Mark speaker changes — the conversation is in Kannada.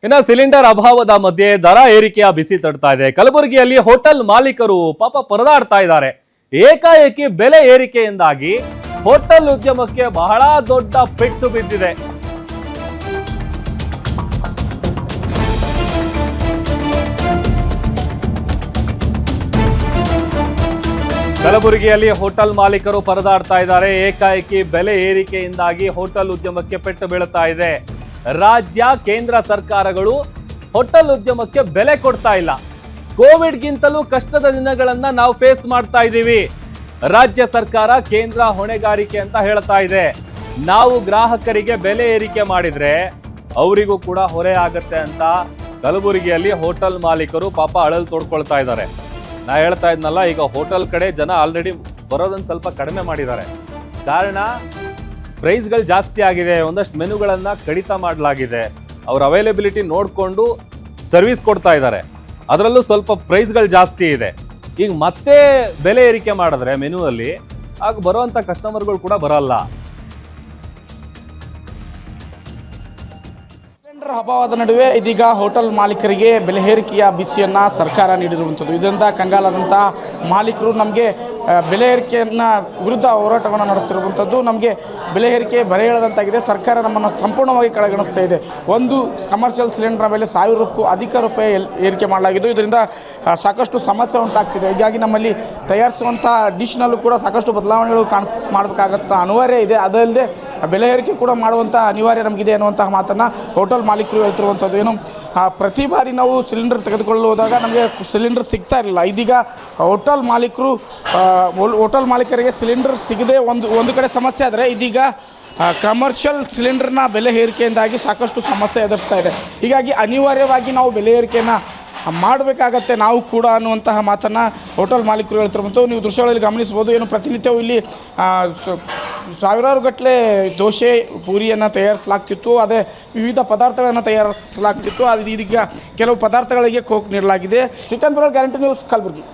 Speaker 1: ಇನ್ನು ಸಿಲಿಂಡರ್ ಅಭಾವದ ಮಧ್ಯೆ ದರ ಏರಿಕೆಯ ಬಿಸಿ ತಡ್ತಾ ಇದೆ. ಕಲಬುರಗಿಯಲ್ಲಿ ಹೋಟೆಲ್ ಮಾಲೀಕರು ಪಾಪ ಪರದಾಡ್ತಾ ಇದ್ದಾರೆ. ಏಕಾಏಕಿ ಬೆಲೆ ಏರಿಕೆಯಿಂದಾಗಿ ಹೋಟೆಲ್ ಉದ್ಯಮಕ್ಕೆ ಬಹಳ ದೊಡ್ಡ ಪೆಟ್ಟು ಬಿದ್ದಿದೆ. ಕಲಬುರಗಿಯಲ್ಲಿ ಹೋಟೆಲ್ ಮಾಲೀಕರು ಪರದಾಡ್ತಾ ಇದ್ದಾರೆ. ಏಕಾಏಕಿ ಬೆಲೆ ಏರಿಕೆಯಿಂದಾಗಿ ಹೋಟೆಲ್ ಉದ್ಯಮಕ್ಕೆ ಪೆಟ್ಟು ಬೀಳುತ್ತಾ ಇದೆ. ರಾಜ್ಯ ಕೇಂದ್ರ ಸರ್ಕಾರಗಳು ಹೋಟೆಲ್ ಉದ್ಯಮಕ್ಕೆ ಬೆಲೆ ಕೊಡ್ತಾ ಇಲ್ಲ. ಕೋವಿಡ್ಗಿಂತಲೂ ಕಷ್ಟದ ದಿನಗಳನ್ನ ನಾವು ಫೇಸ್ ಮಾಡ್ತಾ ಇದ್ದೀವಿ. ರಾಜ್ಯ ಸರ್ಕಾರ ಕೇಂದ್ರ ಹೊಣೆಗಾರಿಕೆ ಅಂತ ಹೇಳ್ತಾ ಇದೆ. ನಾವು ಗ್ರಾಹಕರಿಗೆ ಬೆಲೆ ಏರಿಕೆ ಮಾಡಿದ್ರೆ ಅವರಿಗೂ ಕೂಡ ಹೊರೆ ಆಗತ್ತೆ ಅಂತ ಕಲಬುರಗಿಯಲ್ಲಿ ಹೋಟೆಲ್ ಮಾಲೀಕರು ಪಾಪ ಅಳಲು ತೋಡ್ಕೊಳ್ತಾ ಇದ್ದಾರೆ. ನಾ ಹೇಳ್ತಾ ಇದ್ನಲ್ಲ, ಈಗ ಹೋಟೆಲ್ ಕಡೆ ಜನ ಆಲ್ರೆಡಿ ಬರೋದನ್ನ ಸ್ವಲ್ಪ ಕಡಿಮೆ ಮಾಡಿದ್ದಾರೆ. ಕಾರಣ ಪ್ರೈಸ್ಗಳು ಜಾಸ್ತಿ ಆಗಿದೆ, ಒಂದಷ್ಟು ಮೆನುಗಳನ್ನು ಕಡಿತ ಮಾಡಲಾಗಿದೆ. ಅವ್ರ ಅವೈಲೇಬಿಲಿಟಿ ನೋಡಿಕೊಂಡು ಸರ್ವಿಸ್ ಕೊಡ್ತಾ ಇದ್ದಾರೆ. ಅದರಲ್ಲೂ ಸ್ವಲ್ಪ ಪ್ರೈಸ್ಗಳು ಜಾಸ್ತಿ ಇದೆ. ಈಗ ಮತ್ತೆ ಬೆಲೆ ಏರಿಕೆ ಮಾಡಿದ್ರೆ ಮೆನುವಲ್ಲಿ ಆಗ ಬರುವಂಥ ಕಸ್ಟಮರ್ಗಳು ಕೂಡ ಬರಲ್ಲ.
Speaker 2: ಸಿಲಿಂಡರ್ ಅಭಾವದ ನಡುವೆ ಇದೀಗ ಹೋಟೆಲ್ ಮಾಲೀಕರಿಗೆ ಬೆಲೆ ಏರಿಕೆಯ ಬಿಸಿಯನ್ನು ಸರ್ಕಾರ ನೀಡಿರುವಂಥದ್ದು. ಇದರಿಂದ ಕಂಗಾಲಾದಂಥ ಮಾಲೀಕರು ನಮಗೆ ಬೆಲೆ ಏರಿಕೆಯನ್ನು ವಿರುದ್ಧ ಹೋರಾಟವನ್ನು ನಡೆಸ್ತಿರುವಂಥದ್ದು. ನಮಗೆ ಬೆಲೆ ಏರಿಕೆ ಬರೆ ಹೇಳದಂತಾಗಿದೆ. ಸರ್ಕಾರ ನಮ್ಮನ್ನು ಸಂಪೂರ್ಣವಾಗಿ ಕಡೆಗಣಿಸ್ತಾ ಇದೆ. ಒಂದು ಕಮರ್ಷಿಯಲ್ ಸಿಲಿಂಡರ್ ಮೇಲೆ 1000ಕ್ಕೂ ಅಧಿಕ ರೂಪಾಯಿ ಏರಿಕೆ ಮಾಡಲಾಗಿದ್ದು. ಇದರಿಂದ ಸಾಕಷ್ಟು ಸಮಸ್ಯೆ ಉಂಟಾಗ್ತಿದೆ. ಹೀಗಾಗಿ ನಮ್ಮಲ್ಲಿ ತಯಾರಿಸುವಂಥ ಡಿಶ್ನಲ್ಲೂ ಕೂಡ ಸಾಕಷ್ಟು ಬದಲಾವಣೆಗಳು ಮಾಡಬೇಕಾಗತ್ತ ಅನಿವಾರ್ಯ ಇದೆ. ಅದಲ್ಲದೆ ಬೆಲೆ ಏರಿಕೆ ಕೂಡ ಮಾಡುವಂಥ ಅನಿವಾರ್ಯ ನಮಗಿದೆ ಅನ್ನುವಂತಹ ಮಾತನ್ನು ಹೋಟೆಲ್ ಮಾಲೀಕರು ಹೇಳ್ತಿರುವಂಥದ್ದು. ಏನು ಪ್ರತಿ ಬಾರಿ ನಾವು ಸಿಲಿಂಡರ್ ತೆಗೆದುಕೊಳ್ಳಲು ಹೋದಾಗ ನಮಗೆ ಸಿಲಿಂಡರ್ ಸಿಗ್ತಾ ಇರಲಿಲ್ಲ. ಇದೀಗ ಹೋಟೆಲ್ ಮಾಲೀಕರಿಗೆ ಸಿಲಿಂಡರ್ ಸಿಗದೆ ಒಂದು ಕಡೆ ಸಮಸ್ಯೆ ಆದರೆ, ಇದೀಗ ಕಮರ್ಷಿಯಲ್ ಸಿಲಿಂಡರ್ನ ಬೆಲೆ ಏರಿಕೆಯಿಂದಾಗಿ ಸಾಕಷ್ಟು ಸಮಸ್ಯೆ ಎದುರಿಸ್ತಾ ಇದೆ. ಹೀಗಾಗಿ ಅನಿವಾರ್ಯವಾಗಿ ನಾವು ಬೆಲೆ ಏರಿಕೆಯನ್ನು ಮಾಡಬೇಕಾಗತ್ತೆ ನಾವು ಕೂಡ ಅನ್ನುವಂತಹ ಮಾತನ್ನು ಹೋಟೆಲ್ ಮಾಲೀಕರು ಹೇಳ್ತಿರುವಂಥದ್ದು. ನೀವು ದೃಶ್ಯಗಳಲ್ಲಿ ಗಮನಿಸ್ಬೋದು. ಏನು ಪ್ರತಿನಿತ್ಯವೂ ಇಲ್ಲಿ ಸಾವಿರಾರು ಗಟ್ಟಲೆ ದೋಸೆ ಪೂರಿಯನ್ನು ತಯಾರಿಸಲಾಗ್ತಿತ್ತು. ಅದೇ ವಿವಿಧ ಪದಾರ್ಥಗಳನ್ನು ತಯಾರಿಸಲಾಗ್ತಿತ್ತು. ಅದು ಇದೀಗ ಕೆಲವು ಪದಾರ್ಥಗಳಿಗೆ ಕೋಕ್ ನೀಡಲಾಗಿದೆ. Srikanth Barol, guarantee news, Kalaburagi.